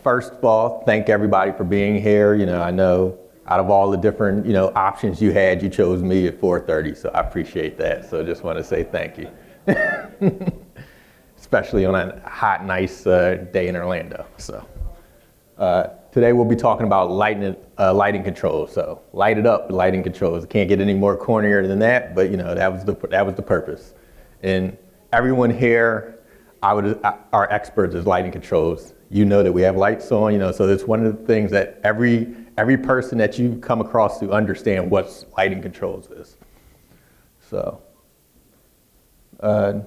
First of all, thank everybody for being here. I know out of all the different, options you had, you chose me at 4:30, so I appreciate that. So just want to say thank you. Especially on a hot, nice day in Orlando. So today we'll be talking about lighting controls. So light it up, lighting controls. Can't get any more cornier than that, but that was the purpose. And everyone here, are experts as lighting controls. You know that we have lights on, so it's one of the things that every person that you come across to understand what lighting controls is. So, I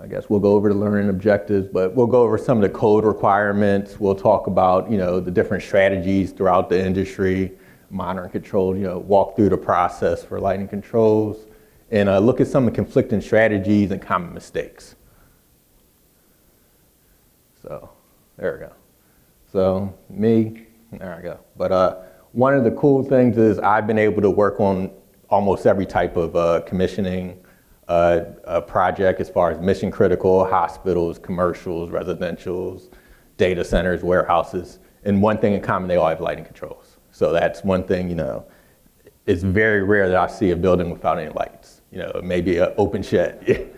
guess we'll go over the learning objectives, but we'll go over some of the code requirements. We'll talk about, the different strategies throughout the industry, monitor and control, walk through the process for lighting controls, and look at some of the conflicting strategies and common mistakes. So, there we go. So, there I go. But one of the cool things is I've been able to work on almost every type of commissioning project as far as mission critical, hospitals, commercials, residentials, data centers, warehouses. And one thing in common, they all have lighting controls. So that's one thing, it's very rare that I see a building without any lights. Maybe an open shed.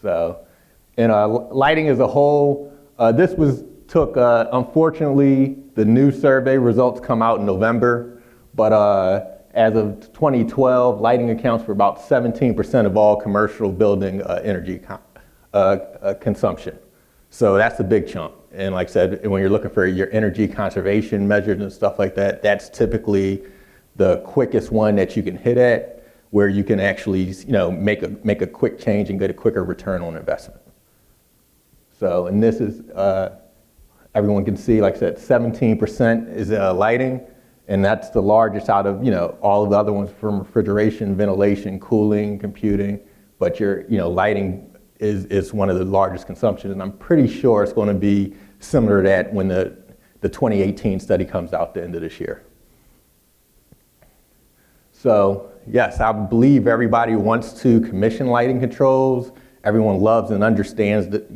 So, and lighting as a whole, this took, unfortunately, the new survey results come out in November, but as of 2012, lighting accounts for about 17% of all commercial building energy consumption. So that's a big chunk. And like I said, when you're looking for your energy conservation measures and stuff like that, that's typically the quickest one that you can hit at, where you can actually, make a quick change and get a quicker return on investment. So, and this is, everyone can see, like I said, 17% is lighting, and that's the largest out of, all of the other ones from refrigeration, ventilation, cooling, computing, but your, lighting is one of the largest consumptions, and I'm pretty sure it's going to be similar to that when the 2018 study comes out the end of this year. So, yes, I believe everybody wants to commission lighting controls. Everyone loves and understands that,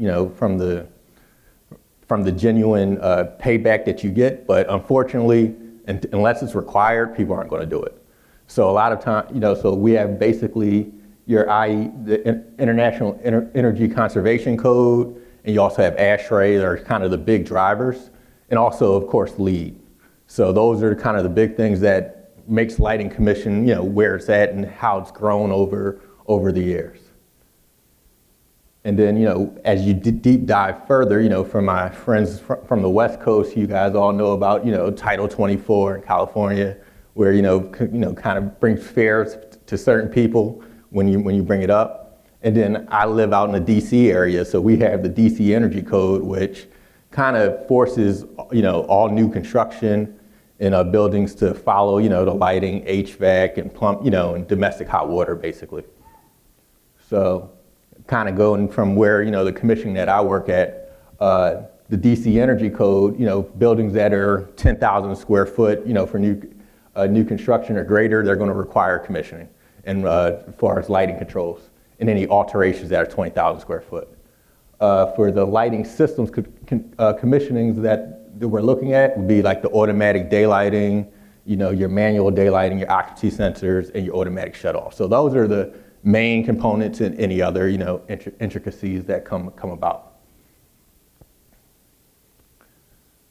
from the genuine payback that you get, but unfortunately, unless it's required, people aren't going to do it. So a lot of time, so we have basically the International Energy Conservation Code, and you also have ASHRAE, that are kind of the big drivers, and also, of course, LEED. So those are kind of the big things that makes lighting commission, where it's at and how it's grown over the years. And then, as you deep dive further, from my friends from the West Coast, you guys all know about, Title 24 in California, where, kind of brings fears to certain people when you bring it up. And then I live out in the DC area, so we have the DC Energy Code, which kind of forces, all new construction in buildings to follow, the lighting, HVAC, and plumb, and domestic hot water, basically. So, kind of going from where, the commissioning that I work at, the DC Energy Code, buildings that are 10,000 square foot, for new construction or greater, they're going to require commissioning, and as far as lighting controls, and any alterations that are 20,000 square foot. For the lighting systems commissionings that we're looking at would be like the automatic daylighting, your manual daylighting, your occupancy sensors, and your automatic shutoff. So those are the main components and any other, intricacies that come about.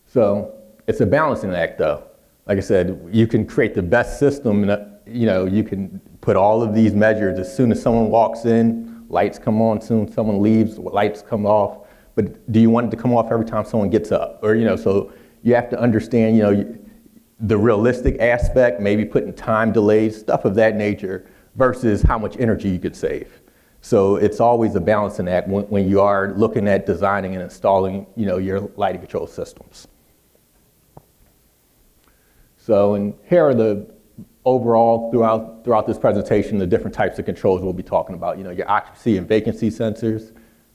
So it's a balancing act, though. Like I said, you can create the best system, you can put all of these measures. As soon as someone walks in, lights come on. As soon as someone leaves, lights come off. But do you want it to come off every time someone gets up? Or, so you have to understand, the realistic aspect, maybe putting time delays, stuff of that nature, versus how much energy you could save. So it's always a balancing act when you are looking at designing and installing, your lighting control systems. So, and here are the overall throughout this presentation, the different types of controls we'll be talking about. Your occupancy and vacancy sensors,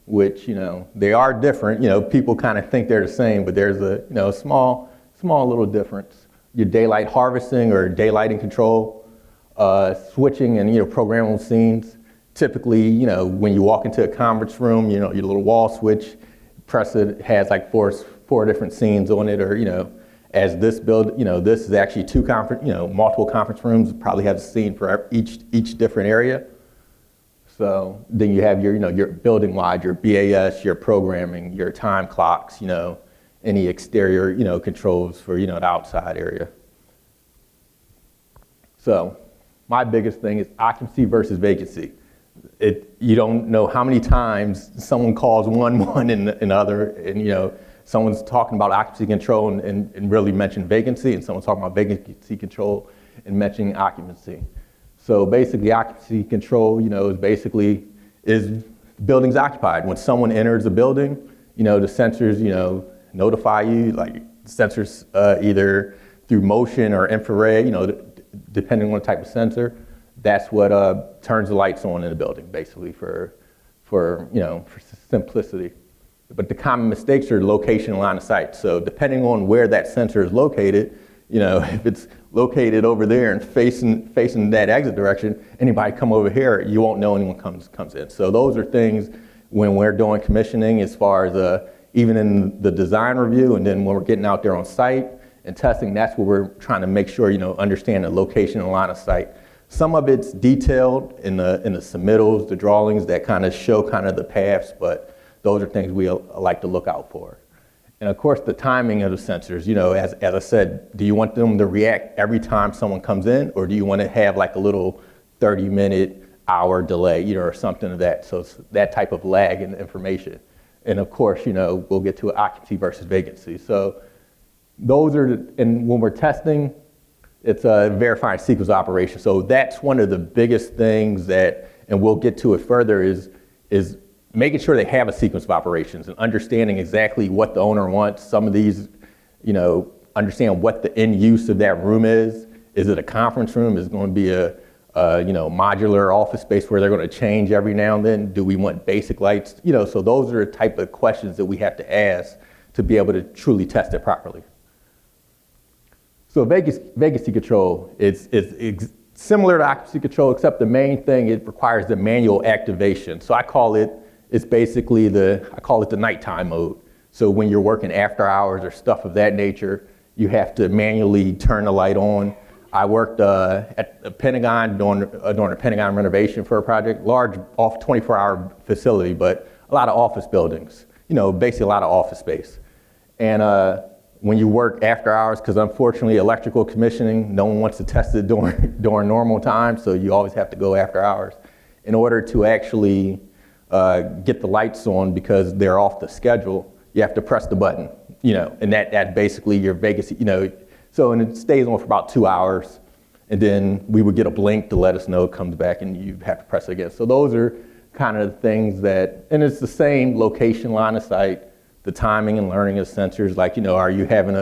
which they are different. People kind of think they're the same, but there's a small little difference. Your daylight harvesting or daylighting control. Switching and programmable scenes. Typically, when you walk into a conference room, your little wall switch, press it, has like 4 different scenes on it, or, as this build, this is actually 2 multiple conference rooms, probably have a scene for each different area. So then you have your building-wide, your BAS, your programming, your time clocks, any exterior, controls for, the outside area. So my biggest thing is occupancy versus vacancy. You don't know how many times someone calls one and the other, and someone's talking about occupancy control and really mention vacancy, and someone's talking about vacancy control and mentioning occupancy. So basically, occupancy control, is buildings occupied. When someone enters a building, the sensors, notify you, like sensors either through motion or infrared, depending on the type of sensor. That's what turns the lights on in the building, basically, for simplicity. But the common mistakes are location and line of sight. So depending on where that sensor is located, if it's located over there and facing that exit direction, anybody come over here, you won't know anyone comes in. So those are things when we're doing commissioning, as far as even in the design review, and then when we're getting out there on site and testing, that's where we're trying to make sure, understand the location and line of sight. Some of it's detailed in the submittals, the drawings that kind of show kind of the paths, but those are things we like to look out for. And of course, the timing of the sensors, as I said, do you want them to react every time someone comes in, or do you want to have like a little 30-minute, hour delay, or something of that? So it's that type of lag in the information. And of course, we'll get to occupancy versus vacancy. So those are, and when we're testing, it's a verifying sequence of operation. So that's one of the biggest things that, and we'll get to it further, is making sure they have a sequence of operations and understanding exactly what the owner wants. Some of these, understand what the end use of that room is. Is it a conference room? Is it going to be a modular office space where they're going to change every now and then? Do we want basic lights? So those are the type of questions that we have to ask to be able to truly test it properly. So vacancy control is similar to occupancy control, except the main thing, it requires the manual activation. So I call it the nighttime mode. So when you're working after hours or stuff of that nature, you have to manually turn the light on. I worked at the Pentagon during a Pentagon renovation for a project, large 24-hour facility, but a lot of office buildings, basically a lot of office space. And when you work after hours, because unfortunately electrical commissioning, no one wants to test it during normal time, so you always have to go after hours. In order to actually get the lights on, because they're off the schedule, you have to press the button, and that basically your vacancy, so, and it stays on for about 2 hours, and then we would get a blink to let us know it comes back, and you have to press it again. So those are kind of the things that, and it's the same location, line of sight, the timing and learning of sensors, like, are you having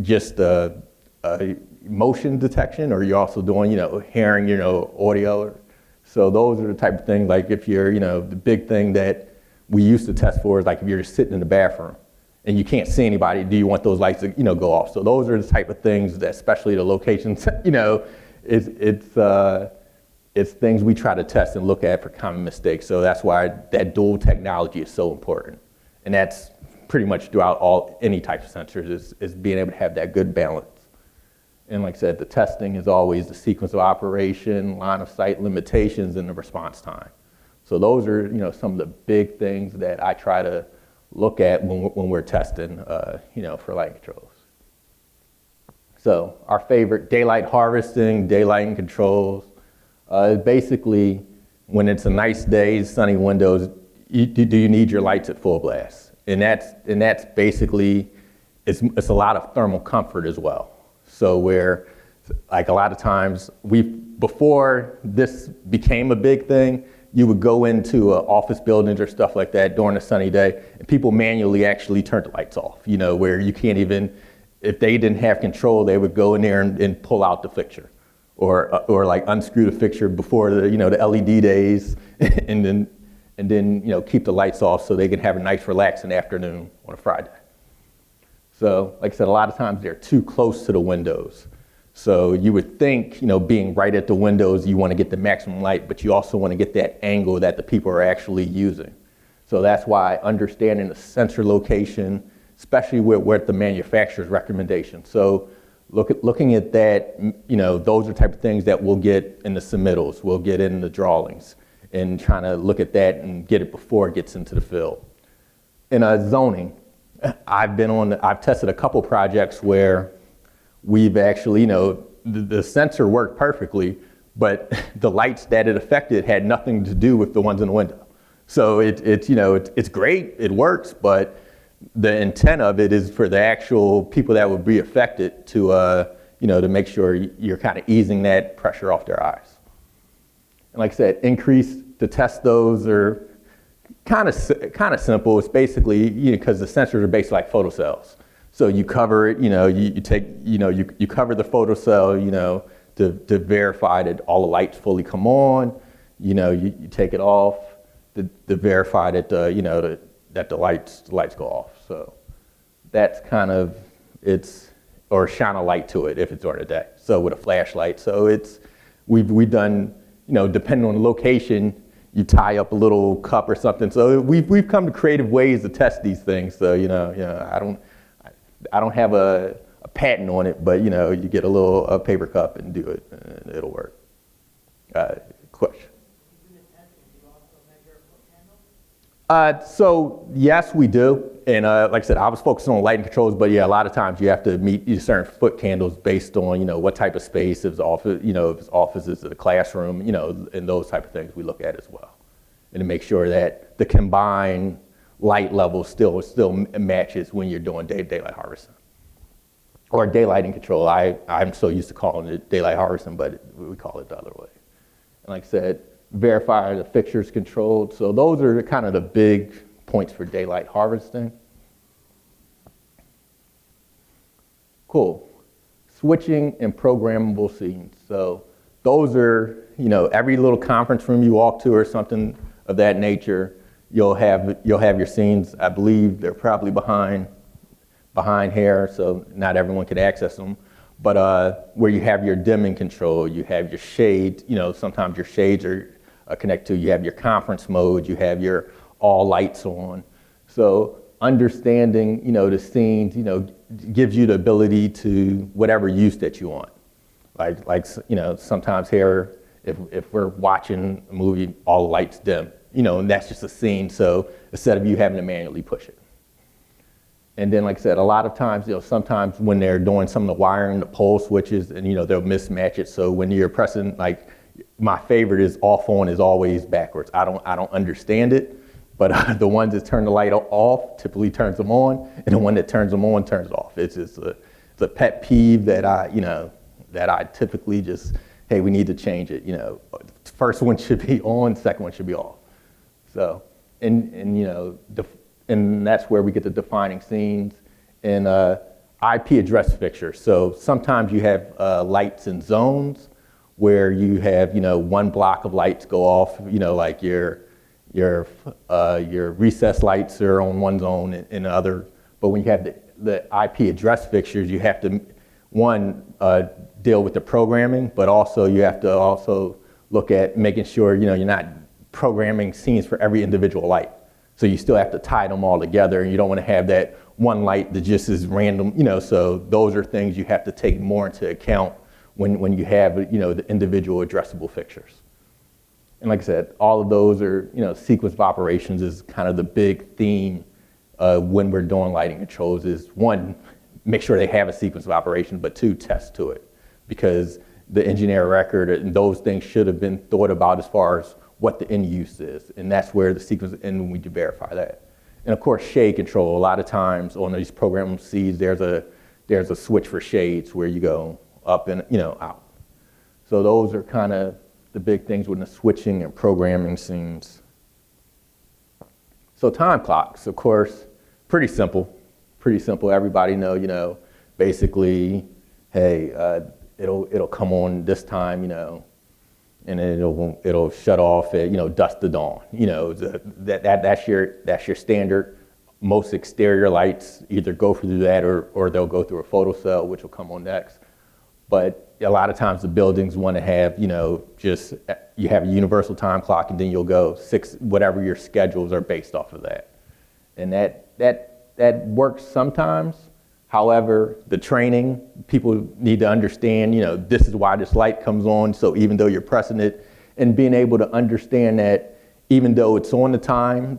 just a motion detection, or are you also doing, hearing, audio? So those are the type of things, like if you're, the big thing that we used to test for is like if you're just sitting in the bathroom and you can't see anybody, do you want those lights to, go off? So those are the type of things that, especially the locations, it's things we try to test and look at for common mistakes. So that's why that dual technology is so important. And that's pretty much throughout any type of sensors is being able to have that good balance. And like I said, the testing is always the sequence of operation, line of sight limitations, and the response time. So those are, some of the big things that I try to look at when we're testing, for lighting controls. So our favorite, daylight harvesting, daylighting controls, basically when it's a nice day, sunny windows, do you need your lights at full blast? And that's basically, it's a lot of thermal comfort as well. So where, like a lot of times, before this became a big thing, you would go into office buildings or stuff like that during a sunny day, and people manually actually turned the lights off, where you can't even, if they didn't have control, they would go in there and pull out the fixture, or like unscrew the fixture before the, the LED days, and then keep the lights off so they can have a nice relaxing afternoon on a Friday. So like I said, a lot of times they're too close to the windows. So you would think, being right at the windows, you want to get the maximum light, but you also want to get that angle that the people are actually using. So that's why understanding the sensor location, especially with the manufacturer's recommendation. So looking at that, those are the type of things that we'll get in the submittals, we'll get in the drawings, and trying to look at that and get it before it gets into the field. In zoning, I've tested a couple projects where we've actually, the sensor worked perfectly, but the lights that it affected had nothing to do with the ones in the window. So it's great, it works, but the intent of it is for the actual people that would be affected to make sure you're kind of easing that pressure off their eyes. And like I said, to test those are kind of simple. It's basically, because the sensors are basically like photocells. So you cover it, you cover the photocell, to verify that all the lights fully come on. You take it off to verify that that the lights go off. So that's kind of or shine a light to it if it's during the day. So with a flashlight. So we've done, depending on the location, you tie up a little cup or something. So we've come to creative ways to test these things. So I don't have a patent on it, but you get a paper cup and do it, and it'll work. Question. So yes, we do. And like I said, I was focusing on lighting controls, but yeah, a lot of times you have to meet certain foot candles based on, what type of space, if it's office, if it's offices, a classroom, and those type of things we look at as well. And to make sure that the combined light level still matches when you're doing daylight harvesting. Or daylighting control. I'm so used to calling it daylight harvesting, but we call it the other way. And like I said, verify the fixtures controlled. So those are kind of the big points for daylight harvesting. Cool. Switching and programmable scenes. So those are, every little conference room you walk to or something of that nature, you'll have your scenes. I believe they're probably behind here, so not everyone could access them. But where you have your dimming control, you have your shade, sometimes your shades are connected to, you have your conference mode, you have your all lights on. So understanding, the scenes, gives you the ability to whatever use that you want. Like sometimes here, if we're watching a movie, all the lights dim, and that's just a scene. So instead of you having to manually push it. And then, like I said, a lot of times, sometimes when they're doing some of the wiring, the pole switches, and they'll mismatch it. So when you're pressing, like my favorite is off on is always backwards. I don't understand it, but the ones that turn the light off typically turns them on, and the one that turns them on turns it off. It's a pet peeve that I typically just, hey, we need to change it. First one should be on, second one should be off. So and that's where we get the defining scenes and IP address fixtures. So sometimes you have lights in zones where you have, one block of lights go off, like your recess lights are on one zone and the other. But when you have the IP address fixtures, you have to, deal with the programming, but also you have to also look at making sure, you're not programming scenes for every individual light. So you still have to tie them all together, and you don't want to have that one light that just is random, so those are things you have to take more into account when you have, the individual addressable fixtures. And like I said, all of those are, sequence of operations is kind of the big theme when we're doing lighting controls is one, make sure they have a sequence of operation, but two, test to it. Because the engineer record and those things should have been thought about as far as what the end use is, and that's where the sequence, and we need to verify that. And of course, shade control. A lot of times on these program seeds, there's a switch for shades where you go up and out. So those are kind of the big things with the switching and programming scenes. So time clocks, of course, pretty simple. Everybody know, basically, hey, it'll come on this time, and it'll shut off at dusk to dawn. That's your standard. Most exterior lights either go through that or they'll go through a photocell, which will come on next. but a lot of times the buildings want to have, just you have a universal time clock and then you'll go whatever your schedules are based off of that. And that works sometimes. However, the training, people need to understand, this is why this light comes on. So even though you're pressing it, and being able to understand that even though it's on the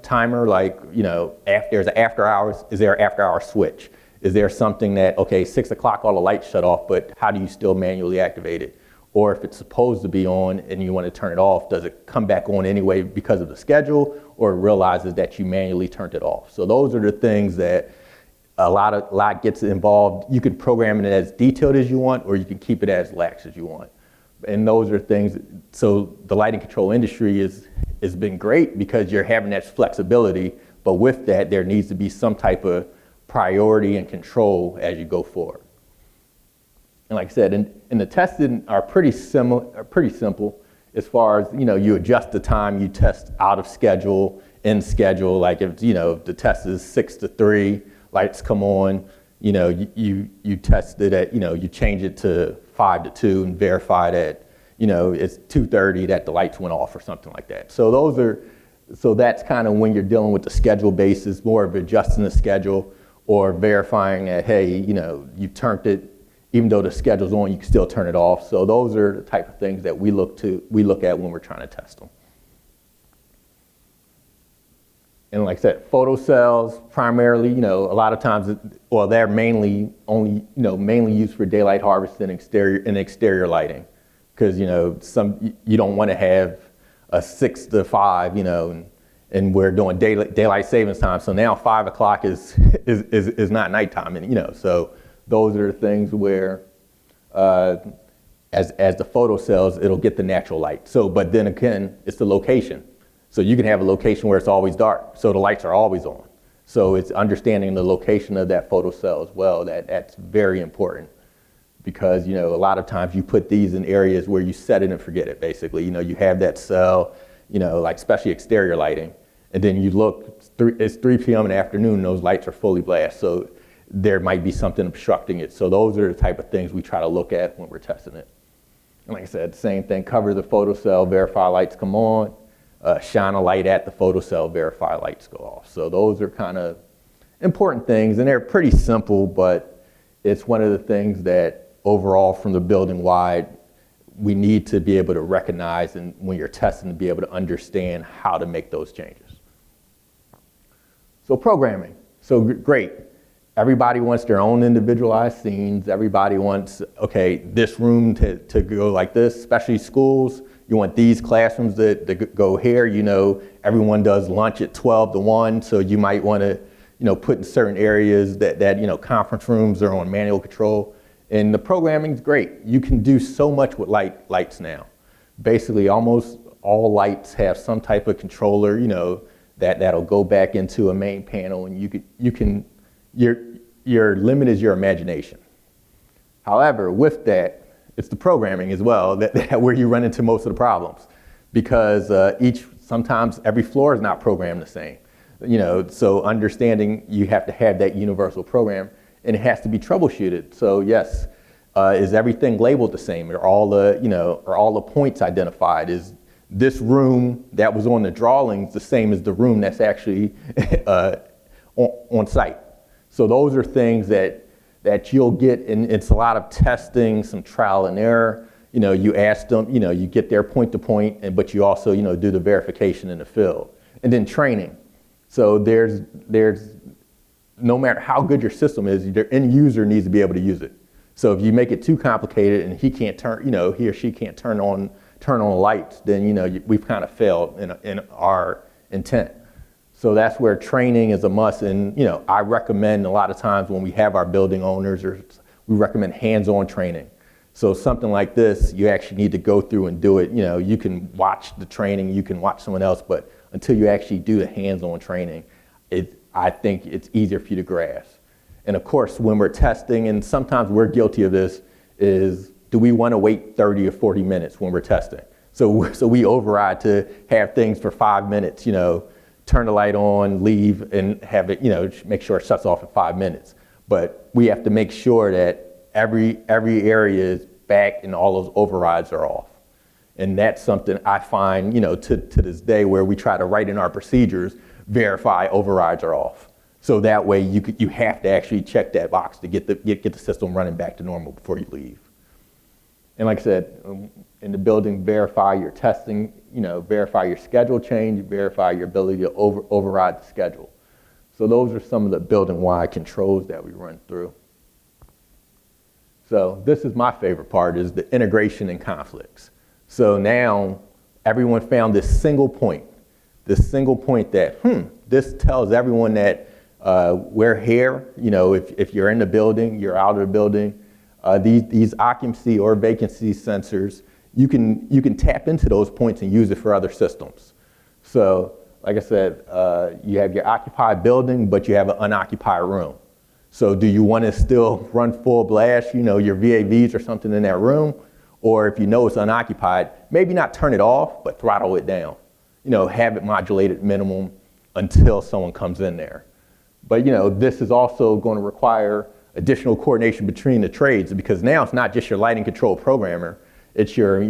timer, like, if there's an after hours, is there an after hour switch? Is there something that, okay, 6 o'clock, all the lights shut off, but how do you still manually activate it? Or if it's supposed to be on and you want to turn it off, does it come back on anyway because of the schedule, or it realizes that you manually turned it off? So those are the things that a lot gets involved. You can program it as detailed as you want, or you can keep it as lax as you want. And those are things, so the lighting control industry has been great because you're having that flexibility, but with that, there needs to be some type of priority and control as you go forward. And like I said, and the testing are pretty simple as far as, you adjust the time you test out of schedule, in schedule, like if, the test is 6 to 3, lights come on, you test it at, you change it to 5 to 2 and verify that, it's 2:30 that the lights went off or something like that. So that's kind of when you're dealing with the schedule basis, more of adjusting the schedule or verifying that, hey, you turned it, even though the schedule's on, you can still turn it off. So those are the type of things that we look at when we're trying to test them. And like I said, photocells primarily, a lot of times, they're mainly used for daylight harvesting and exterior lighting, because you don't want to have a 6 to 5, and we're doing daylight savings time. So now 5 o'clock is not nighttime, and so those are the things where, as the photocells, it'll get the natural light. So, but then again, it's the location. So you can have a location where it's always dark, so the lights are always on. So it's understanding the location of that photocell as well. That's very important, because a lot of times you put these in areas where you set it and forget it. Basically, you have that cell, like especially exterior lighting, and then you look. It's 3 p.m. in the afternoon, and those lights are fully blast. So there might be something obstructing it. So those are the type of things we try to look at when we're testing it. And like I said, same thing. Cover the photocell, verify lights come on. Shine a light at the photocell, verify lights go off. So those are kind of important things, and they're pretty simple, but it's one of the things that overall from the building wide, we need to be able to recognize, and when you're testing, to be able to understand how to make those changes. So programming, so great. Everybody wants their own individualized scenes. Everybody wants, okay, this room to go like this, especially schools. You want these classrooms that go here. Everyone does lunch at 12 to 1, so you might want to, put in certain areas that conference rooms are on manual control. And the programming's great. You can do so much with lights now. Basically, almost all lights have some type of controller, that'll go back into a main panel, and your limit is your imagination. However, with that, it's the programming as well that where you run into most of the problems, because sometimes every floor is not programmed the same. So understanding you have to have that universal program, and it has to be troubleshooted. So yes, is everything labeled the same? Are all the points identified? Is this room that was on the drawings the same as the room that's actually on site? So those are things that you'll get, and it's a lot of testing, some trial and error. You ask them, you get their point to point, but you also, do the verification in the field. And then training. So there's no matter how good your system is, your end user needs to be able to use it. So if you make it too complicated and he or she can't turn on the lights, then, we've kind of failed in our intent. So that's where training is a must. And, I recommend a lot of times when we have our building owners, we recommend hands-on training. So something like this, you actually need to go through and do it. You can watch the training, you can watch someone else, but until you actually do the hands-on training, I think it's easier for you to grasp. And of course, when we're testing, and sometimes we're guilty of this, is do we want to wait 30 or 40 minutes when we're testing? So we override to have things for 5 minutes, turn the light on, leave, and have it, make sure it shuts off in 5 minutes. But we have to make sure that every area back and all those overrides are off. And that's something I find, to this day where we try to write in our procedures, verify overrides are off. So that way you have to actually check that box to get the system running back to normal before you leave. And like I said, in the building, verify your testing, verify your schedule change, verify your ability to override the schedule. So those are some of the building-wide controls that we run through. So this is my favorite part, is the integration and conflicts. So now everyone found this single point that, this tells everyone that we're here, if you're in the building, you're out of the building, these occupancy or vacancy sensors, you can tap into those points and use it for other systems. So like I said, you have your occupied building, but you have an unoccupied room. So do you want to still run full blast, your VAVs or something in that room? Or if you know it's unoccupied, maybe not turn it off, but throttle it down. Have it modulated minimum until someone comes in there. But this is also going to require additional coordination between the trades, because now it's not just your lighting control programmer, it's your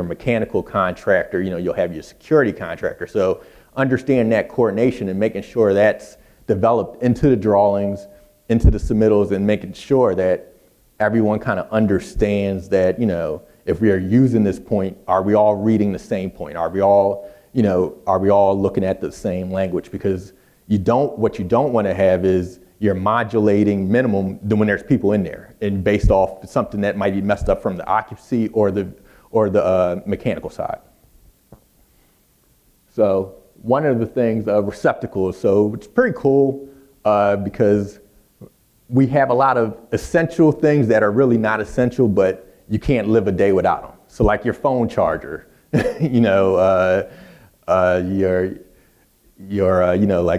mechanical contractor, you'll have your security contractor. So understand that coordination and making sure that's developed into the drawings, into the submittals, and making sure that everyone kind of understands that, if we are using this point, are we all reading the same point? Are we all looking at the same language? Because what you don't want to have is you're modulating minimum when there's people in there, and based off something that might be messed up from the occupancy or the mechanical side. So one of the things, receptacles. So it's pretty cool because we have a lot of essential things that are really not essential, but you can't live a day without them. So like your phone charger, like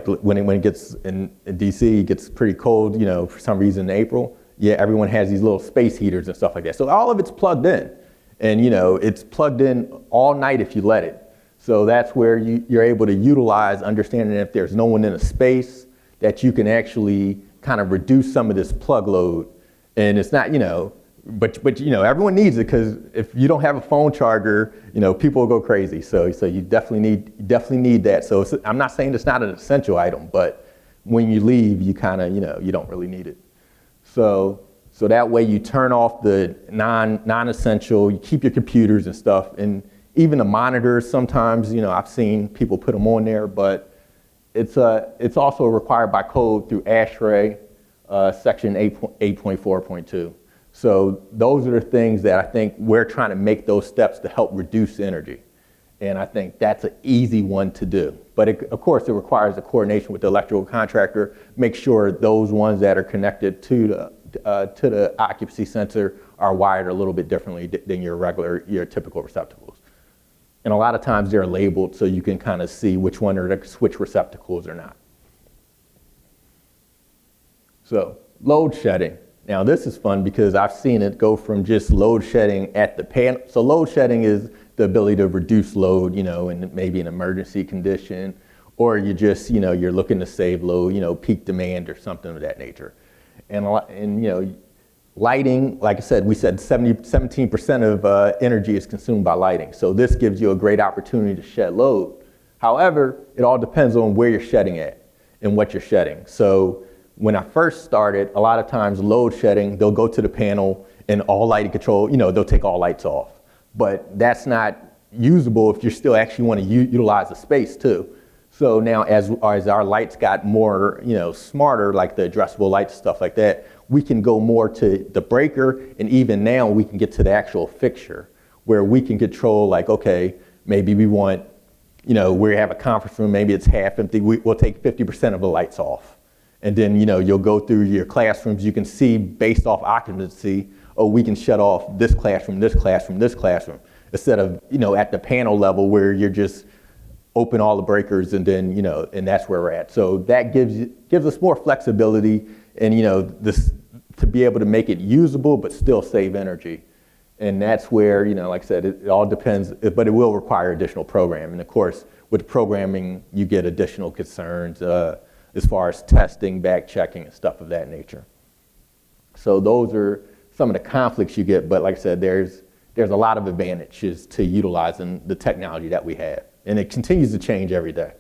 when it gets in DC, it gets pretty cold, for some reason in April. Yeah, everyone has these little space heaters and stuff like that. So all of it's plugged in, and it's plugged in all night if you let it. So that's where you're able to utilize understanding if there's no one in a space, that you can actually kind of reduce some of this plug load. And it's not, but everyone needs it, because if you don't have a phone charger, people will go crazy. So you definitely need that. So I'm not saying it's not an essential item, but when you leave, you kind of, you don't really need it. So that way you turn off the non-essential, you keep your computers and stuff, and even the monitors sometimes, I've seen people put them on there, but it's also required by code through ASHRAE section 8.4.2. So those are the things that I think we're trying to make those steps to help reduce energy. And I think that's an easy one to do. But of course, it requires a coordination with the electrical contractor, make sure those ones that are connected to the occupancy sensor are wired a little bit differently than your typical receptacles. And a lot of times they're labeled so you can kind of see which one are the switch receptacles or not. So load shedding. Now this is fun because I've seen it go from just load shedding at the panel. So load shedding is the ability to reduce load, in maybe an emergency condition, or you just, you're looking to save load, peak demand or something of that nature. And lighting, like I said, we said 17% of energy is consumed by lighting. So this gives you a great opportunity to shed load. However, it all depends on where you're shedding at and what you're shedding. So when I first started, a lot of times load shedding, they'll go to the panel and all lighting control, they'll take all lights off. But that's not usable if you still actually want to utilize the space too. So now as our lights got more, smarter, like the addressable lights, stuff like that, we can go more to the breaker, and even now we can get to the actual fixture where we can control, like, okay, maybe we want, we have a conference room, maybe it's half empty, we'll take 50% of the lights off. And then, you'll go through your classrooms, you can see based off occupancy, oh, we can shut off this classroom, this classroom, this classroom, instead of, at the panel level where you're just open all the breakers and then, and that's where we're at. So that gives us more flexibility and, this to be able to make it usable but still save energy. And that's where, like I said, it all depends, but it will require additional programming. And of course, with programming, you get additional concerns as far as testing, back checking, and stuff of that nature. So those are some of the conflicts you get, but like I said, there's a lot of advantages to utilizing the technology that we have. And it continues to change every day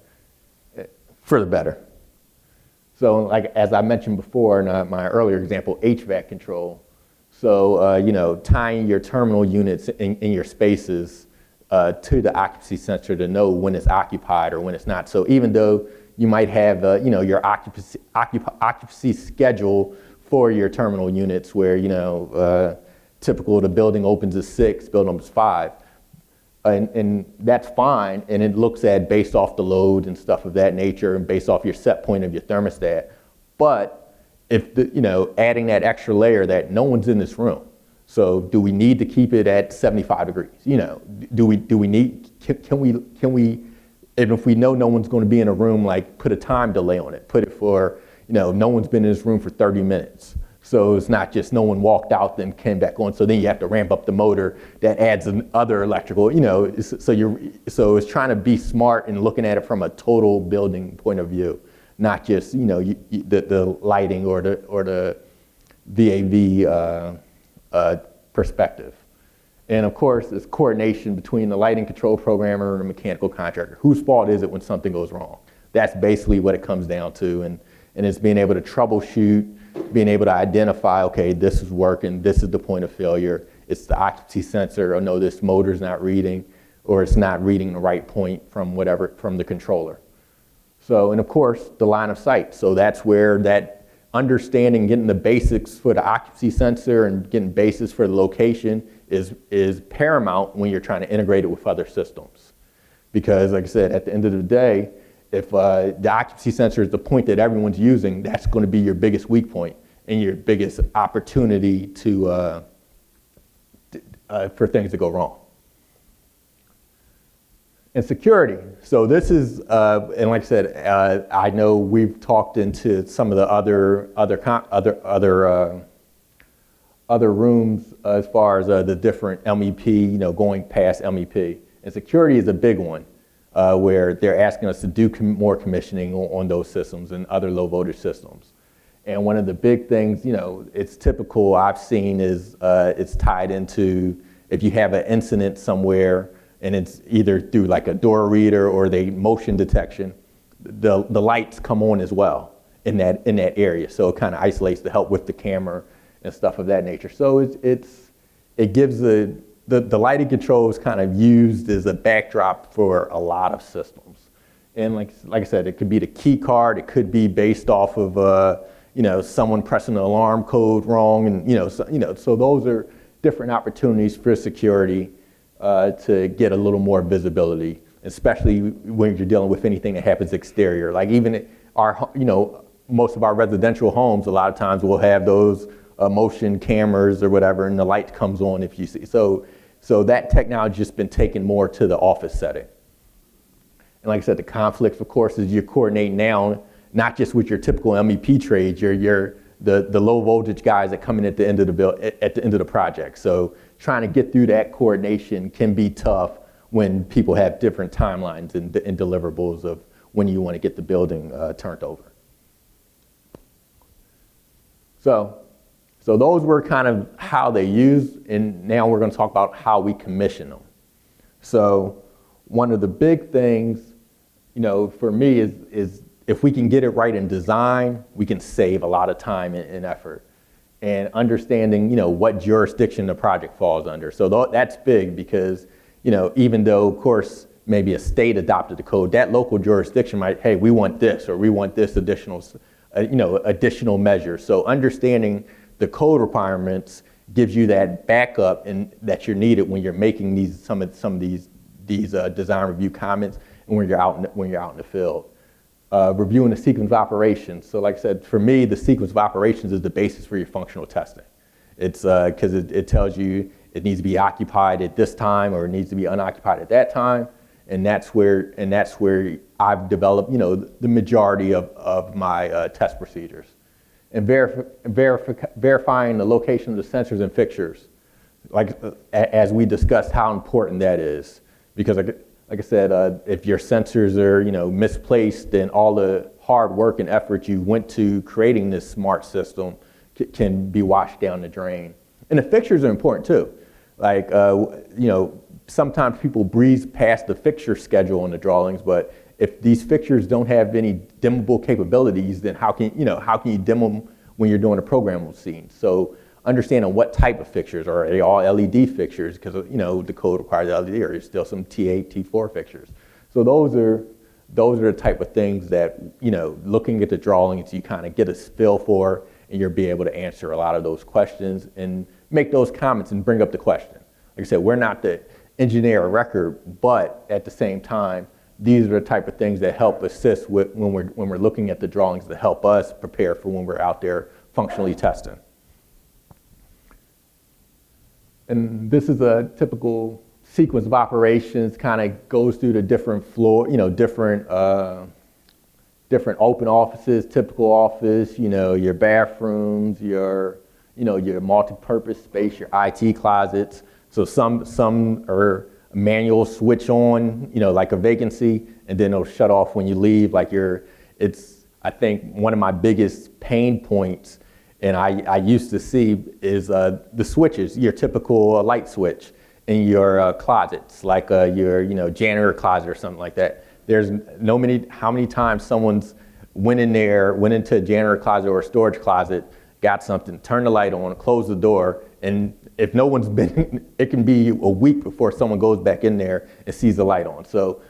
for the better. So like, as I mentioned before in my earlier example, HVAC control. So, tying your terminal units in your spaces to the occupancy sensor to know when it's occupied or when it's not. So even though you might have, your occupancy schedule for your terminal units where, typical the building opens at 6, building opens 5. And that's fine, and it looks at based off the load and stuff of that nature and based off your set point of your thermostat. But if adding that extra layer that no one's in this room, so do we need to keep it at 75 degrees? Do we need, can we, and if we know no one's going to be in a room, like put a time delay on it, put it for, no one's been in this room for 30 minutes. So it's not just no one walked out then came back on. So then you have to ramp up the motor that adds another electrical, so it's trying to be smart and looking at it from a total building point of view, not just, the lighting or the VAV perspective. And of course, it's coordination between the lighting control programmer and the mechanical contractor. Whose fault is it when something goes wrong? That's basically what it comes down to. And it's being able to troubleshoot, being able to identify, okay, this is working, this is the point of failure. It's the occupancy sensor, or no, this motor's not reading, or it's not reading the right point from the controller. So, and of course, the line of sight. So that's where that understanding, getting the basics for the occupancy sensor and getting basics for the location is paramount when you're trying to integrate it with other systems. Because like I said, at the end of the day, if the occupancy sensor is the point that everyone's using, that's going to be your biggest weak point and your biggest opportunity for things to go wrong. And security. So this is, and like I said, I know we've talked into some of the other rooms as far as the different MEP, going past MEP. And security is a big one. Where they're asking us to do more commissioning on those systems and other low voltage systems. And one of the big things, it's typical I've seen is it's tied into if you have an incident somewhere and it's either through like a door reader or they motion detection, the lights come on as well in that area. So it kind of isolates the help with the camera and stuff of that nature. So it gives the lighting control is kind of used as a backdrop for a lot of systems. And like I said, it could be the key card, it could be based off of someone pressing the alarm code wrong, and so those are different opportunities for security to get a little more visibility, especially when you're dealing with anything that happens exterior. Like even most of our residential homes, a lot of times will have those motion cameras or whatever, and the light comes on if you see. So that technology has been taken more to the office setting. And like I said, the conflicts, of course, is you're coordinating now, not just with your typical MEP trades, you're the low voltage guys that come in at the end of the project. So trying to get through that coordination can be tough when people have different timelines and deliverables of when you want to get the building turned over. So those were kind of how they used, and now we're going to talk about how we commission them. So one of the big things, for me is if we can get it right in design, we can save a lot of time and effort. And understanding, what jurisdiction the project falls under. So that's big because, even though, of course, maybe a state adopted the code, that local jurisdiction might, hey, we want this, or we want this additional measure. So understanding the code requirements gives you that backup and that you're needed when you're making some of these design review comments and when you're out in the field. Reviewing the sequence of operations. So like I said, for me, the sequence of operations is the basis for your functional testing. It's because it tells you it needs to be occupied at this time or it needs to be unoccupied at that time. And that's where I've developed, the majority of my test procedures. And verifying the location of the sensors and fixtures, as we discussed how important that is. Because like I said, if your sensors are, misplaced, then all the hard work and effort you went to creating this smart system can be washed down the drain. And the fixtures are important too. Like, sometimes people breeze past the fixture schedule in the drawings, but if these fixtures don't have any dimmable capabilities, then how can you dim them when you're doing a programmable scene? So understanding what type of fixtures, are they all LED fixtures? Because the code requires LED, or there's still some T8, T4 fixtures. So those are the type of things that, looking at the drawings, you kind of get a feel for, and you'll be able to answer a lot of those questions and make those comments and bring up the question. Like I said, we're not the engineer of record, but at the same time, these are the type of things that help assist with when we're looking at the drawings to help us prepare for when we're out there functionally testing. And this is a typical sequence of operations, kind of goes through the different floor, different open offices, typical office, your bathrooms, your multi-purpose space, your IT closets. So some are manual switch on, like a vacancy, and then it'll shut off when you leave. I think one of my biggest pain points, and I used to see, is the switches, your typical light switch in your closets, like your janitor closet or something like that. There's how many times someone's went into a janitor closet or a storage closet, got something, turned the light on, closed the door, and if no one's been, it can be a week before someone goes back in there and sees the light on. So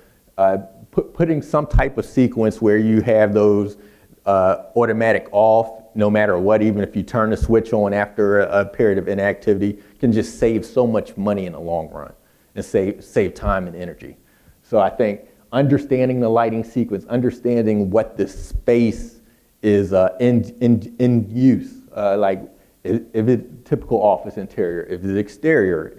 putting some type of sequence where you have those automatic off no matter what, even if you turn the switch on after a period of inactivity, can just save so much money in the long run and save time and energy. So I think understanding the lighting sequence, understanding what the space is in use, if it's typical office interior, if it's exterior,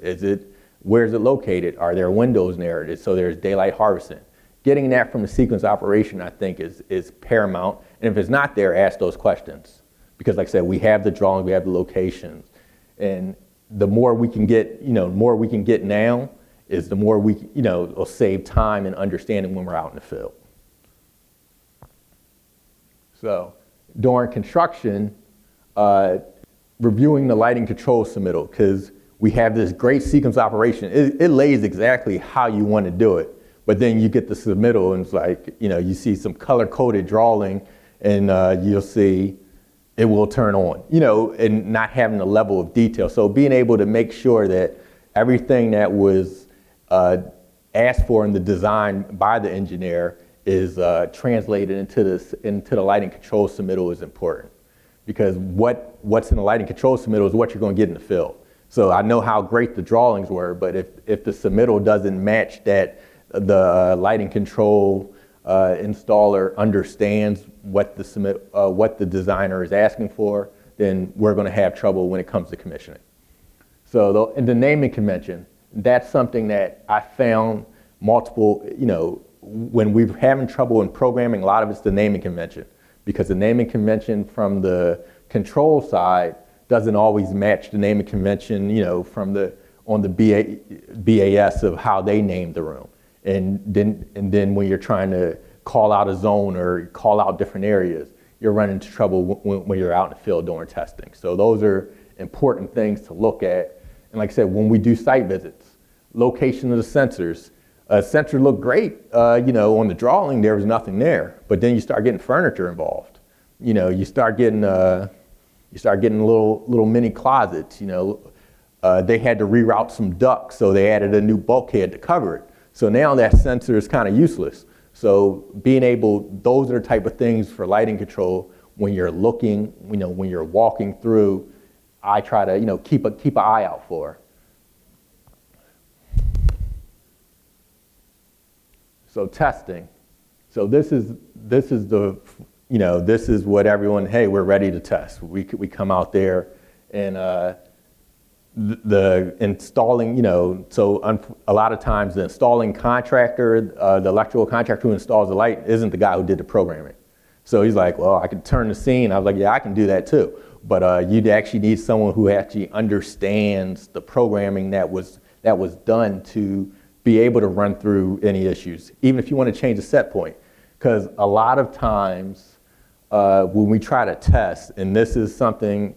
where's it located? Are there windows in there? So there's daylight harvesting. Getting that from the sequence operation, I think, is paramount. And if it's not there, ask those questions. Because like I said, we have the drawings, we have the locations. And the more we can get, now, is the more will save time and understanding when we're out in the field. So during construction, reviewing the lighting control submittal, because we have this great sequence operation. It lays exactly how you want to do it, but then you get the submittal and it's like, you see some color-coded drawing and you'll see it will turn on, and not having the level of detail. So being able to make sure that everything that was asked for in the design by the engineer is translated into the lighting control submittal is important. Because what's in the lighting control submittal is what you're going to get in the field. So I know how great the drawings were, but if the submittal doesn't match that, the lighting control installer understands what the designer is asking for, then we're going to have trouble when it comes to commissioning. So in the naming convention, that's something that I found multiple, when we're having trouble in programming, a lot of it's the naming convention. Because the naming convention from the control side doesn't always match the naming convention, on the BAS of how they named the room. And then when you're trying to call out a zone or call out different areas, you're running into trouble when you're out in the field doing testing. So those are important things to look at. And like I said, when we do site visits, location of the sensors, sensor looked great, on the drawing there was nothing there, but then you start getting furniture involved. You start getting little mini closets. They had to reroute some ducts, so they added a new bulkhead to cover it. So now that sensor is kind of useless. So those are the type of things for lighting control when you're looking, when you're walking through. I try to keep an eye out for. So testing. So this is what everyone, hey, we're ready to test. We come out there and the installing, so a lot of times the installing contractor, the electrical contractor who installs the light isn't the guy who did the programming. So he's like, well, I can turn the scene. I was like, yeah, I can do that too. But you'd actually need someone who actually understands the programming that was done to be able to run through any issues, even if you want to change the set point. Because a lot of times when we try to test, and this is something,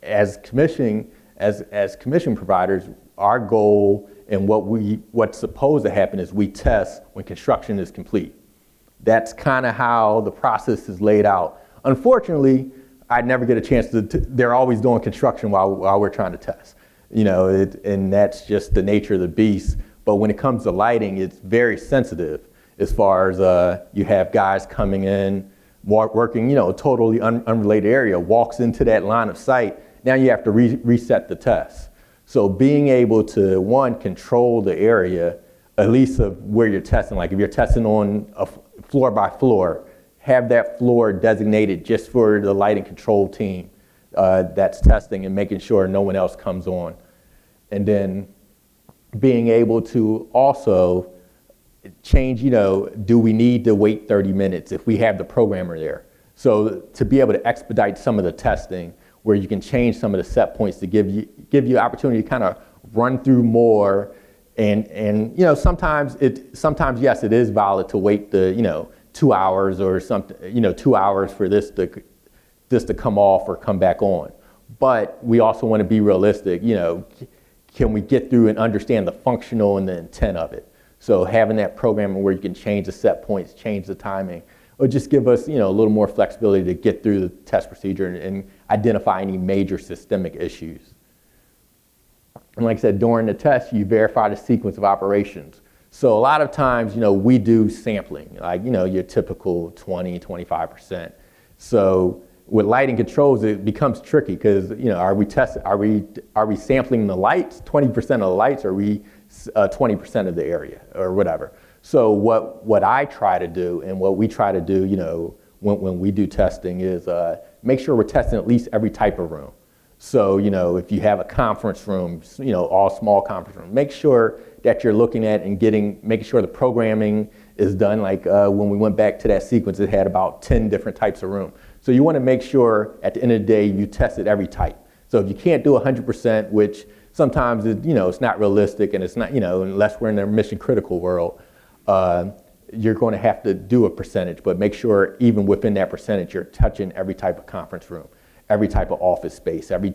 as commissioning, as commission providers, our goal and what's supposed to happen is we test when construction is complete. That's kind of how the process is laid out. Unfortunately, I never get a chance they're always doing construction while we're trying to test. And that's just the nature of the beast. But when it comes to lighting, it's very sensitive as far as you have guys coming in, working, a totally unrelated area, walks into that line of sight. Now you have to reset the test. So being able to, one, control the area, at least of where you're testing. Like if you're testing on a floor by floor, have that floor designated just for the lighting control team that's testing and making sure no one else comes on. And then being able to also change, do we need to wait 30 minutes if we have the programmer there? So to be able to expedite some of the testing where you can change some of the set points to give you opportunity to kind of run through more. And sometimes yes, it is valid to wait the 2 hours or something, 2 hours for this to come off or come back on. But we also want to be realistic. Can we get through and understand the functional and the intent of it? So having that programming where you can change the set points, change the timing, or just give us a little more flexibility to get through the test procedure and identify any major systemic issues. And like I said, during the test, you verify the sequence of operations. So a lot of times, we do sampling, like, your typical 20, 25%. So with lighting controls, it becomes tricky because, are we sampling the lights, 20% of the lights, or are we 20% of the area or whatever? So what I try to do and what we try to do, when we do testing is make sure we're testing at least every type of room. So, if you have a conference room, all small conference room, make sure that you're looking at and making sure the programming is done. Like when we went back to that sequence, it had about 10 different types of room. So you want to make sure at the end of the day, you tested every type. So if you can't do 100%, which sometimes it's not realistic and it's not, unless we're in a mission critical world, you're going to have to do a percentage, but make sure even within that percentage, you're touching every type of conference room, every type of office space, one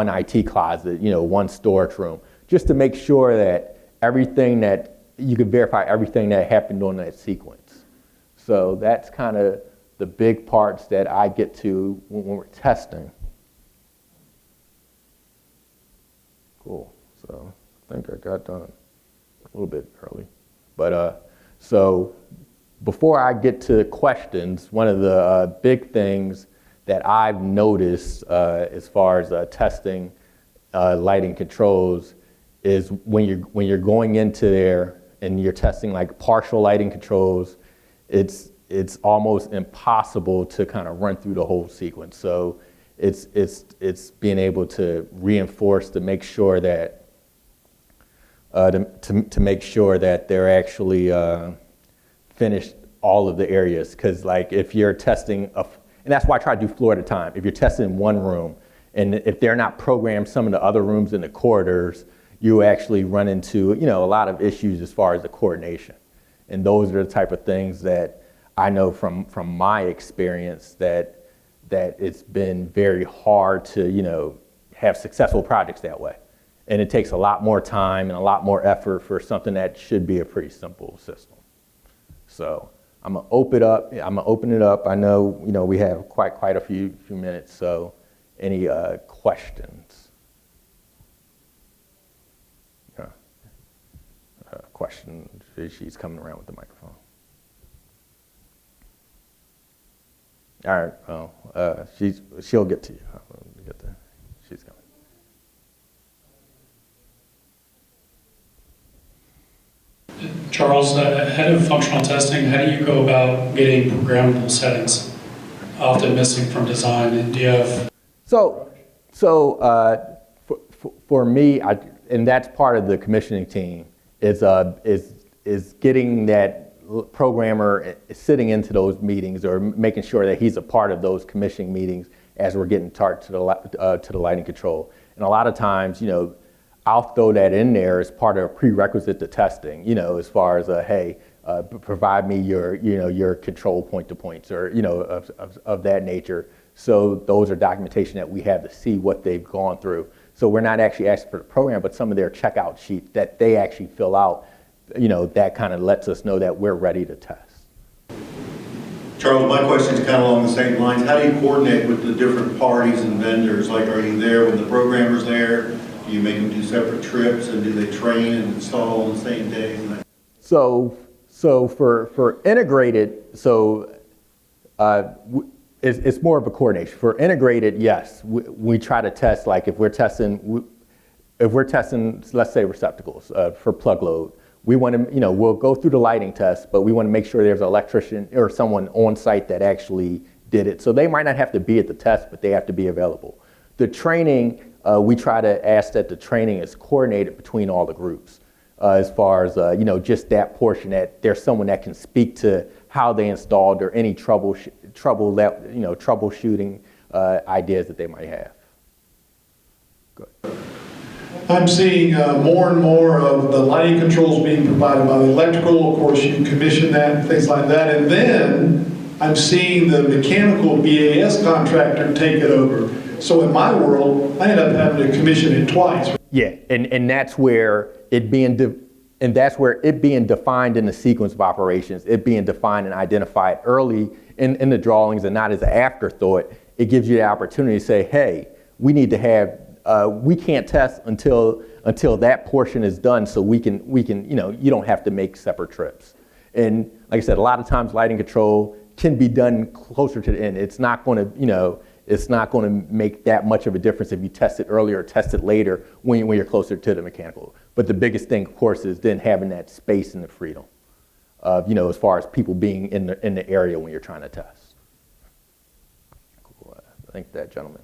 IT closet, one storage room, just to make sure that everything that you can verify everything that happened on that sequence. So that's kind of the big parts that I get to when we're testing. Cool. So I think I got done a little bit early. But so before I get to questions, one of the big things that I've noticed as far as testing lighting controls is when you're going into there and you're testing like partial lighting controls, it's almost impossible to kind of run through the whole sequence. So it's being able to reinforce to make sure that to make sure that they're actually finished all of the areas. Because like if you're testing and that's why I try to do floor at a time. If you're testing in one room, and if they're not programmed some of the other rooms in the corridors, you actually run into a lot of issues as far as the coordination. And those are the type of things that I know from my experience that it's been very hard to have successful projects that way. And it takes a lot more time and a lot more effort for something that should be a pretty simple system. So I'm gonna open it up. I know we have quite a few minutes. So any questions? Question. She's coming around with the microphone. All right. Well, she'll get to you. She's coming. Charles, head of functional testing, how do you go about getting programmable settings often missing from design? And do you have... For me, and that's part of the commissioning team, is getting that programmer sitting into those meetings or making sure that he's a part of those commissioning meetings as we're getting to the lighting control. And a lot of times, I'll throw that in there as part of a prerequisite to testing, as far as hey, provide me your control point-to-points or of that nature, So those are documentation that we have to see what they've gone through. So we're not actually asking for the program, but some of their checkout sheets that they actually fill out, that kind of lets us know that we're ready to test. Charles, my question is kind of along the same lines. How do you coordinate with the different parties and vendors? Like, are you there when the programmer's there? Do you make them do separate trips, and do they train and install on the same day? So for integrated, it's more of a coordination. For integrated, yes, we try to test, like if we're testing, let's say receptacles for plug load, we want to, we'll go through the lighting test, but we want to make sure there's an electrician or someone on site that actually did it. So they might not have to be at the test, but they have to be available. The training, we try to ask that the training is coordinated between all the groups. As far as, just that portion, that there's someone that can speak to how they installed or any troubleshooting ideas that they might have. Good. I'm seeing more and more of the lighting controls being provided by the electrical. Of course, you commission that and things like that. And then I'm seeing the mechanical BAS contractor take it over. So in my world, I end up having to commission it twice. Yeah, and that's where it being defined in the sequence of operations, it being defined and identified early in the drawings and not as an afterthought. It gives you the opportunity to say, hey, we need to have. We can't test until that portion is done, so we can you don't have to make separate trips. And like I said, a lot of times lighting control can be done closer to the end. It's not going to make that much of a difference if you test it earlier or test it later when you're closer to the mechanical. But the biggest thing, of course, is then having that space and the freedom of as far as people being in the area when you're trying to test. Cool. I think that gentleman.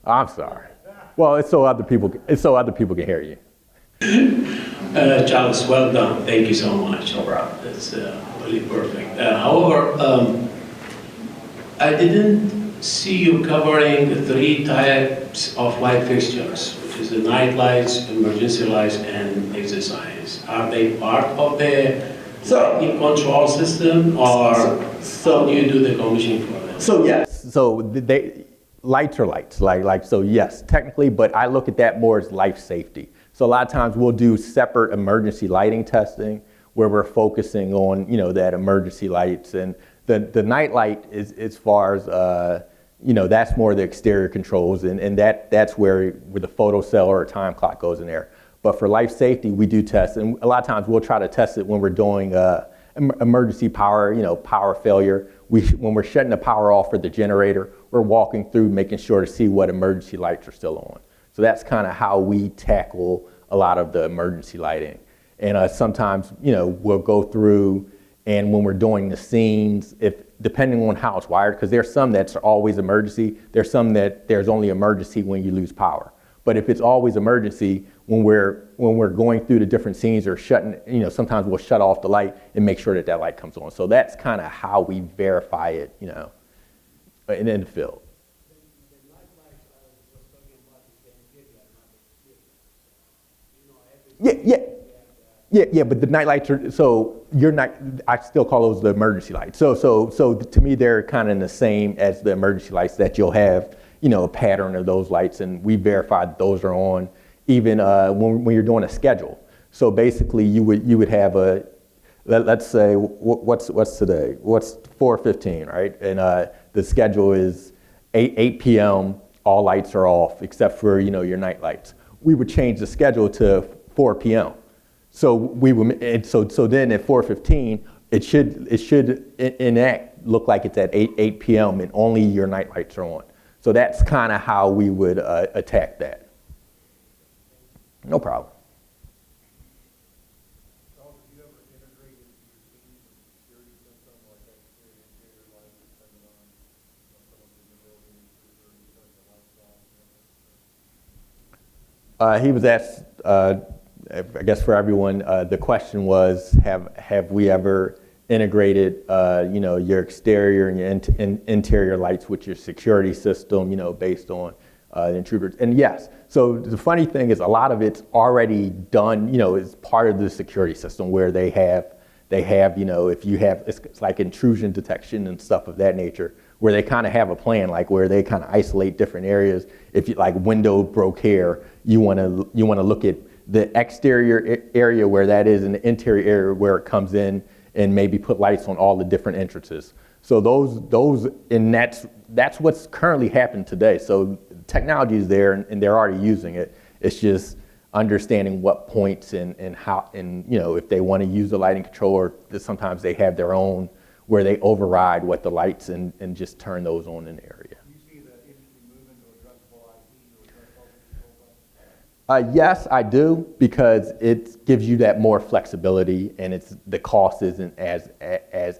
I'm sorry. Well, it's so other people can hear you. Charles, well done. Thank you so much. It's really perfect. However, I didn't see you covering the 3 types of light fixtures, which is the night lights, emergency lights, and exercise. Are they part of the lighting control system, or how do you do the commissioning for them? So yes. So lights are lights, so yes, technically, but I look at that more as life safety. So a lot of times we'll do separate emergency lighting testing where we're focusing on, that emergency lights, and the night light is as far as, that's more the exterior controls, and that's where the photo cell or a time clock goes in there. But for life safety, we do test, and a lot of times we'll try to test it when we're doing emergency power, power failure. When we're shutting the power off for the generator, we're walking through making sure to see what emergency lights are still on. So that's kind of how we tackle a lot of the emergency lighting. And sometimes, we'll go through, and when we're doing the scenes, depending on how it's wired, because there's some that's always emergency, there's some that there's only emergency when you lose power. But if it's always emergency, when we're going through the different scenes or shutting, sometimes we'll shut off the light and make sure that light comes on. So that's kind of how we verify it, in the field. Yeah, but the night lights are, so I still call those the emergency lights. So to me, they're kind of the same as the emergency lights, that you'll have, a pattern of those lights, and we verify that those are on even when you're doing a schedule. So basically you would have let's say, what's today? What's 4:15, right? And the schedule is 8 p.m., all lights are off except for, your night lights. We would change the schedule to 4 p.m. So we would, and so then at 4:15, it should enact look like it's at 8 p.m. and only your night lights are on. So that's kind of how we would attack that. No problem. He was asked, I guess for everyone, the question was, have we ever integrated, your exterior and your interior lights with your security system, based on the intruders? And yes. So the funny thing is, a lot of it's already done, as part of the security system, where they have They have, if you have, it's like intrusion detection and stuff of that nature, where they kind of have a plan, like where they kind of isolate different areas. If you like window broke here, you want to look at the exterior area where that is and the interior area where it comes in, and maybe put lights on all the different entrances. So and that's what's currently happened today. So technology is there and they're already using it. It's just understanding what points and how, and if they want to use the lighting controller, sometimes they have their own where they override what the lights and just turn those on in the area. Do you see the industry moving to addressable IP or addressable control? Yes, I do, because it gives you that more flexibility, and the cost isn't as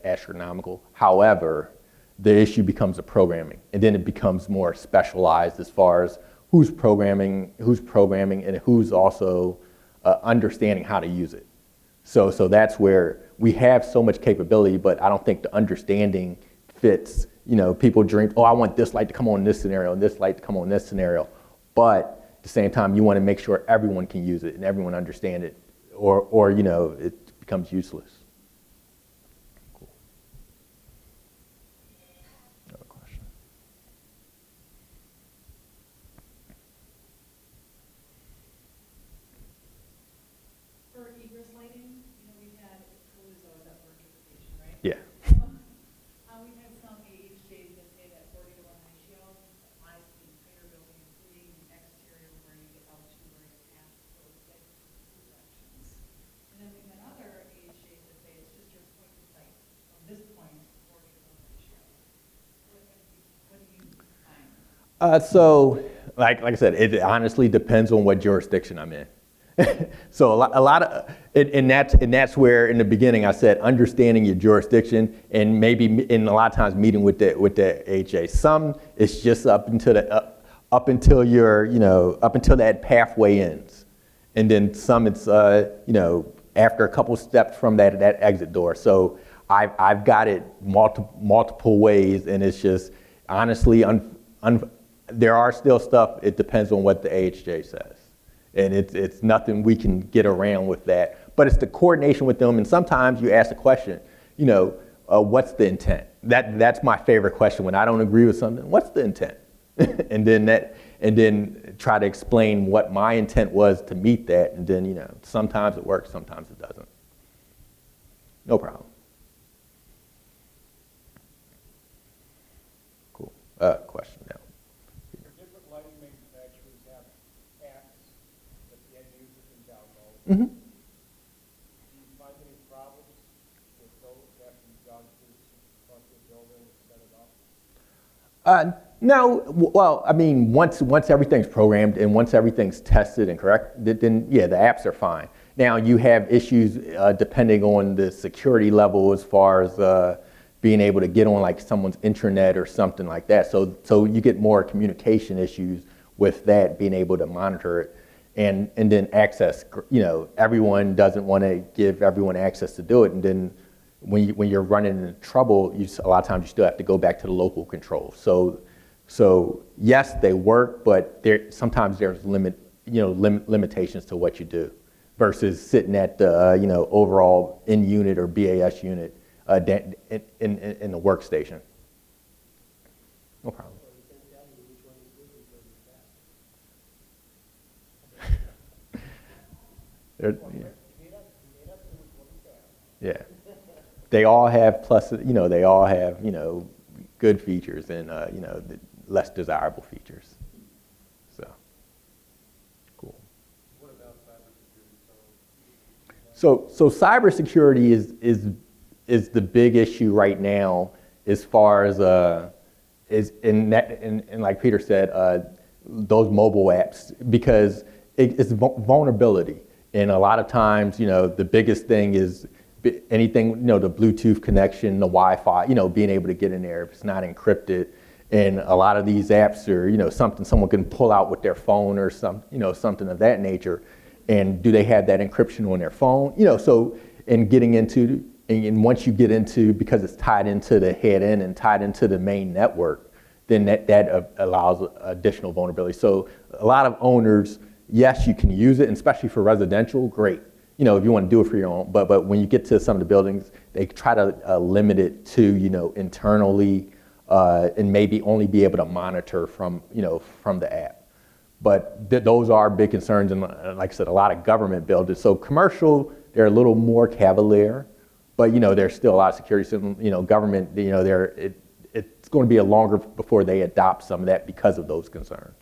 astronomical. However, the issue becomes the programming, and then it becomes more specialized as far as who's programming, and who's also understanding how to use it. So that's where we have so much capability, but I don't think the understanding fits. People dream, oh, I want this light to come on in this scenario, and this light to come on in this scenario, but at the same time, you want to make sure everyone can use it and everyone understand it, or it becomes useless. Cool. Another question. For egress lighting, we've had, code is always up for interpretation, right? Yeah. We've had some AHJs that say that 40 to 1 ratio applies to the entire building, including the exterior where you get out to where it's past those directions. And then we've had other AHJs that say it's just your point of sight. From this point, 40 to 1 ratio. What do you find? So, like I said, it honestly depends on what jurisdiction I'm in. So a lot of, and that's where in the beginning I said understanding your jurisdiction, and maybe in a lot of times meeting with the HA. Some it's just up until that pathway ends, and then some it's after a couple steps from that exit door. So I've got it multiple ways, and it's just honestly there are still stuff. It depends on what the AHJ says. And it's nothing we can get around with that. But it's the coordination with them. And sometimes you ask the question, what's the intent? That's my favorite question when I don't agree with something. What's the intent? and then try to explain what my intent was to meet that. And then, sometimes it works, sometimes it doesn't. No problem. Cool. Question now. Different lighting manufacturers have apps that the end user can download. Mm-hmm. Do you find any problems with those after you've gone through the building and set it up? No, well, I mean, once everything's programmed and once everything's tested and correct, then yeah, the apps are fine. Now you have issues depending on the security level as far as being able to get on like someone's intranet or something like that. So you get more communication issues with that, being able to monitor it, and then access. Everyone doesn't want to give everyone access to do it, and then when you're running into trouble, a lot of times you still have to go back to the local control. So yes, they work, but sometimes there's limitations to what you do versus sitting at the overall in unit or BAS unit in the workstation. No problem. Yeah. They all have pluses, they all have, good features and, the less desirable features. So, cool. What about cybersecurity? So cybersecurity is the big issue right now as far as, and like Peter said, those mobile apps, because it's vulnerability. And a lot of times, the biggest thing is anything, the Bluetooth connection, the Wi-Fi, being able to get in there if it's not encrypted. And a lot of these apps are, something someone can pull out with their phone or something of that nature. And do they have that encryption on their phone? So, and getting into, and once you get into, because it's tied into the head end and tied into the main network, then that allows additional vulnerability. So a lot of owners, yes, you can use it, and especially for residential, great. you know, if you want to do it for your own, but when you get to some of the buildings, they try to limit it to, you know, internally, and maybe only be able to monitor from, you know, from the app. But those are big concerns, and like I said, a lot of government buildings. So commercial, they're a little more cavalier, but, you know, there's still a lot of security. So, you know, government, you know, it's going to be a longer before they adopt some of that because of those concerns.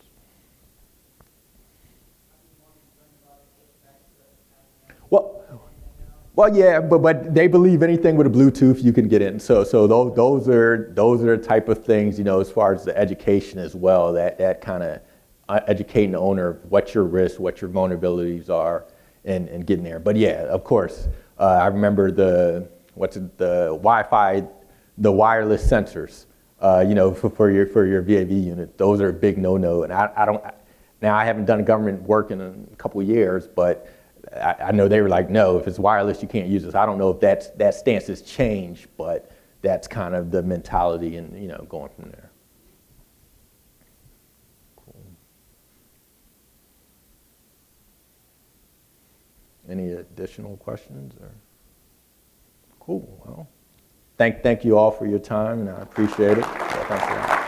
Well, yeah, but they believe anything with a Bluetooth you can get in. So those are the type of things, you know, as far as the education as well, that kind of educating the owner of what your risks, what your vulnerabilities are, and getting there. But yeah, of course, I remember the Wi-Fi, the wireless sensors, you know, for your VAV unit. Those are a big no-no, and I haven't done government work in a couple of years, but I know they were like, no, if it's wireless, you can't use this. I don't know if that stance has changed, but that's kind of the mentality, and, you know, going from there. Cool. Any additional questions? Or? Cool. Well, thank you all for your time, and I appreciate it. So thanks a lot.